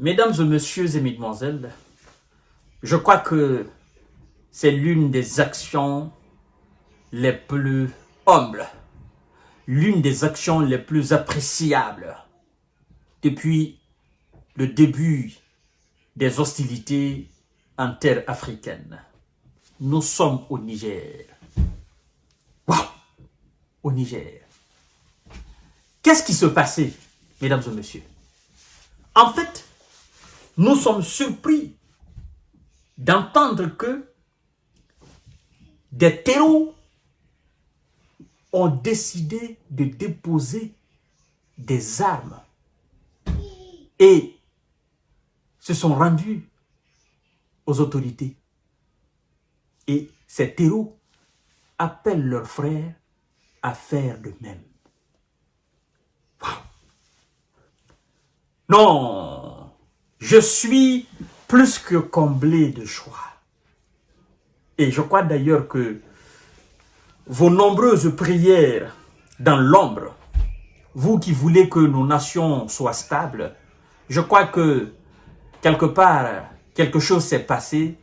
Mesdames et messieurs et mesdemoiselles, je crois que c'est l'une des actions les plus humbles, l'une des actions les plus appréciables depuis le début des hostilités en terre africaine. Nous sommes au Niger. Waouh! Au Niger. Qu'est-ce qui se passait, mesdames et messieurs? En fait, nous sommes surpris d'entendre que des terreaux ont décidé de déposer des armes et se sont rendus aux autorités. Et ces terreaux appellent leurs frères à faire de même. Wow. Non, je suis plus que comblé de joie. Et je crois d'ailleurs que vos nombreuses prières dans l'ombre, vous qui voulez que nos nations soient stables, je crois que quelque part, quelque chose s'est passé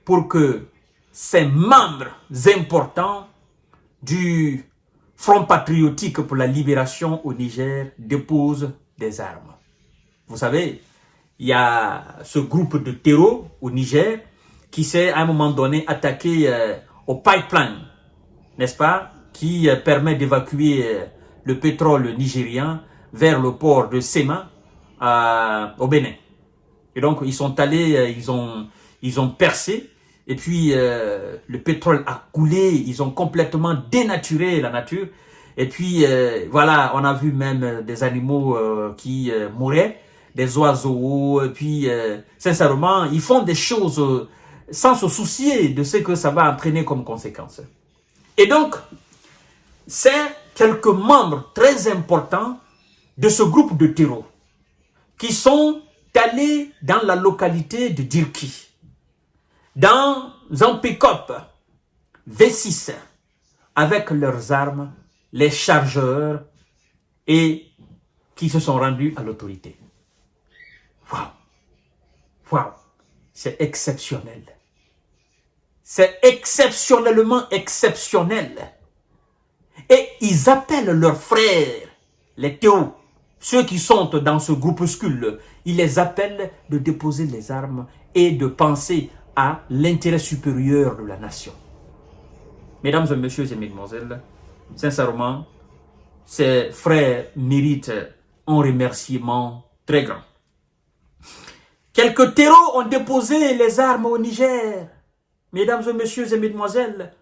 pour que ces membres importants du Front patriotique pour la libération au Niger déposent des armes. Vous savez, il y a ce groupe de terreaux au Niger qui s'est à un moment donné attaqué au pipeline, n'est-ce pas, qui permet d'évacuer le pétrole nigérien vers le port de Sema au Bénin. Et donc, ils sont allés, ils ont percé, et puis le pétrole a coulé, ils ont complètement dénaturé la nature. Et puis, voilà, on a vu même des animaux qui mouraient, des oiseaux, et puis, sincèrement, ils font des choses sans se soucier de ce que ça va entraîner comme conséquence. Et donc, c'est quelques membres très importants de ce groupe de terreaux qui sont allés dans la localité de Dirki, dans un pick-up V6, avec leurs armes, les chargeurs, et qui se sont rendus à l'autorité. Waouh! Waouh! C'est exceptionnel. C'est exceptionnellement exceptionnel. Et ils appellent leurs frères, les théos, ceux qui sont dans ce groupuscule, ils les appellent de déposer les armes et de penser à l'intérêt supérieur de la nation. Mesdames et messieurs et mesdemoiselles, sincèrement, ces frères méritent un remerciement très grand. Quelques terreaux ont déposé les armes au Niger. Mesdames et messieurs et mesdemoiselles,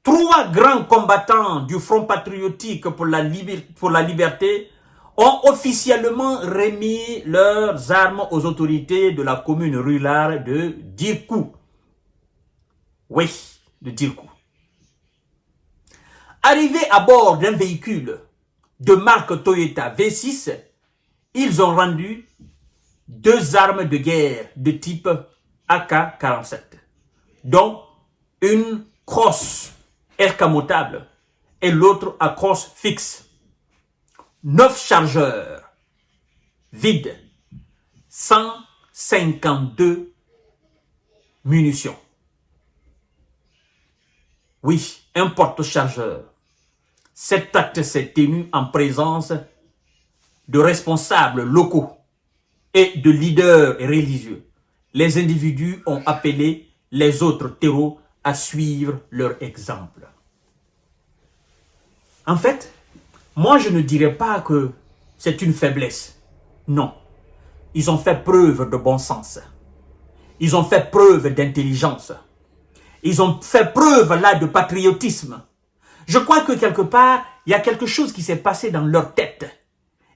3 grands combattants du Front patriotique pour la liberté ont officiellement remis leurs armes aux autorités de la commune rurale de Dirkou. Oui, de Dirkou. Arrivés à bord d'un véhicule de marque Toyota V6, ils ont rendu 2 armes de guerre de type AK-47, dont une crosse escamotable et l'autre à crosse fixe. 9 chargeurs vides, 152 munitions. Oui, un porte-chargeur. Cet acte s'est tenu en présence de responsables locaux et de leaders religieux. Les individus ont appelé les autres terreaux à suivre leur exemple. En fait, moi je ne dirais pas que c'est une faiblesse. Non. Ils ont fait preuve de bon sens. Ils ont fait preuve d'intelligence. Ils ont fait preuve là de patriotisme. Je crois que quelque part, il y a quelque chose qui s'est passé dans leur tête.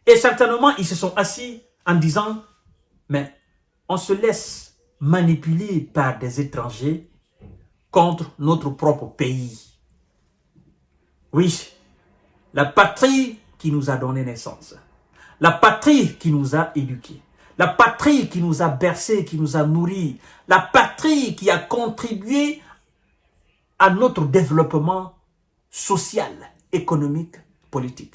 Et certainement, ils se sont assis en disant, mais on se laisse manipuler par des étrangers contre notre propre pays. Oui, la patrie qui nous a donné naissance, la patrie qui nous a éduqués, la patrie qui nous a bercés, qui nous a nourris, la patrie qui a contribué à notre développement social, économique, politique.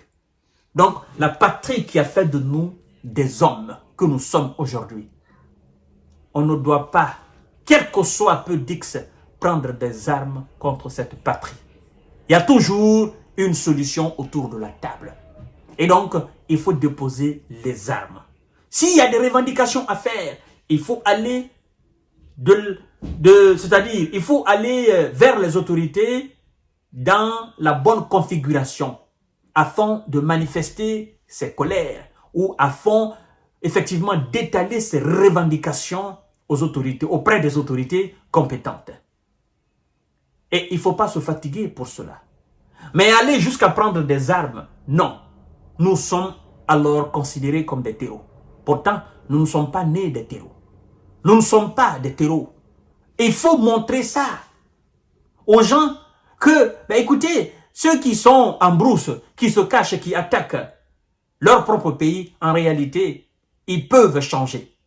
Donc, la patrie qui a fait de nous des hommes que nous sommes aujourd'hui. on ne doit pas, quel que soit peu d'X, prendre des armes contre cette patrie. Il y a toujours une solution autour de la table. Et donc, il faut déposer les armes. S'il y a des revendications à faire, il faut aller c'est-à-dire, il faut aller vers les autorités dans la bonne configuration afin de manifester ses colères ou afin effectivement d'étaler ses revendications aux autorités, auprès des autorités compétentes. Et il ne faut pas se fatiguer pour cela. Mais aller jusqu'à prendre des armes, non. Nous sommes alors considérés comme des terreaux. Pourtant, nous ne sommes pas nés des terreaux. Nous ne sommes pas des terreaux. Et il faut montrer ça aux gens que, ben écoutez, ceux qui sont en brousse, qui se cachent, qui attaquent leur propre pays, en réalité, ils peuvent changer.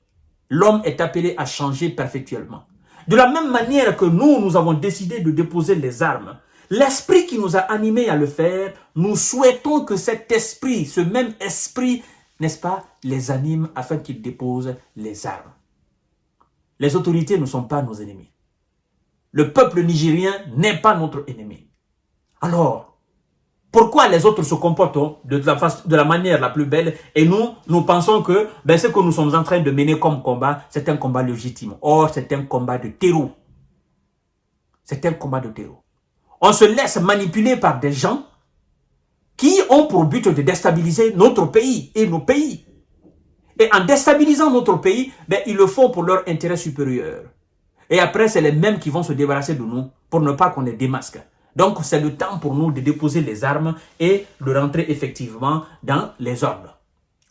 L'homme est appelé à changer perpétuellement. De la même manière que nous avons décidé de déposer les armes, l'esprit qui nous a animés à le faire, nous souhaitons que cet esprit, ce même esprit, n'est-ce pas, les anime afin qu'ils déposent les armes. Les autorités ne sont pas nos ennemis. Le peuple nigérien n'est pas notre ennemi. Alors, pourquoi les autres se comportent de la manière la plus belle et nous pensons que ce que nous sommes en train de mener comme combat, c'est un combat légitime. Or, c'est un combat de terreau. C'est un combat de terreau. On se laisse manipuler par des gens qui ont pour but de déstabiliser notre pays et nos pays. Et en déstabilisant notre pays, ils le font pour leur intérêt supérieur. Et après, c'est les mêmes qui vont se débarrasser de nous pour ne pas qu'on les démasque. Donc, c'est le temps pour nous de déposer les armes et de rentrer effectivement dans les ordres.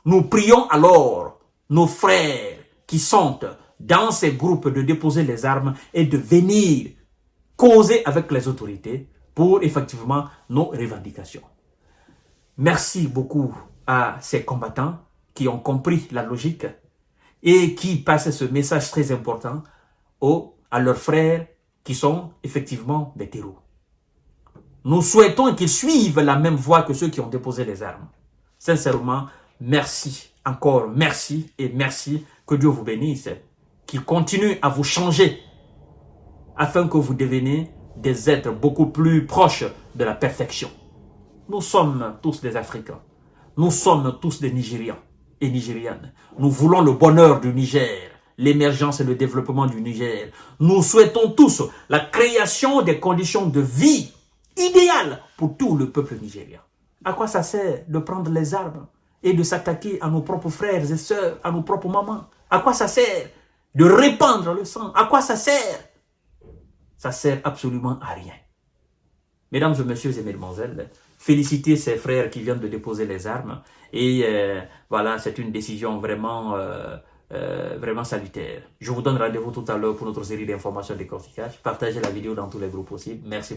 Nous prions alors nos frères qui sont dans ces groupes de déposer les armes et de venir causer avec les autorités pour effectivement nos revendications. Merci beaucoup à ces combattants qui ont compris la logique et qui passent ce message très important à leurs frères qui sont effectivement des terreaux. Nous souhaitons qu'ils suivent la même voie que ceux qui ont déposé les armes. Sincèrement, merci, encore merci et merci, que Dieu vous bénisse, qu'il continue à vous changer afin que vous deveniez des êtres beaucoup plus proches de la perfection. Nous sommes tous des Africains, nous sommes tous des Nigérians et Nigérianes. Nous voulons le bonheur du Niger, l'émergence et le développement du Niger. Nous souhaitons tous la création des conditions de vie idéales pour tout le peuple nigérien. À quoi ça sert de prendre les armes et de s'attaquer à nos propres frères et sœurs, à nos propres mamans? À quoi ça sert de répandre le sang? À quoi ça sert? Ça sert absolument à rien. Mesdames et messieurs et mesdemoiselles, félicitez ces frères qui viennent de déposer les armes. Et voilà, c'est une décision vraiment, vraiment salutaire. Je vous donne rendez-vous tout à l'heure pour notre série d'informations décortiquage. Partagez la vidéo dans tous les groupes possibles. Merci beaucoup.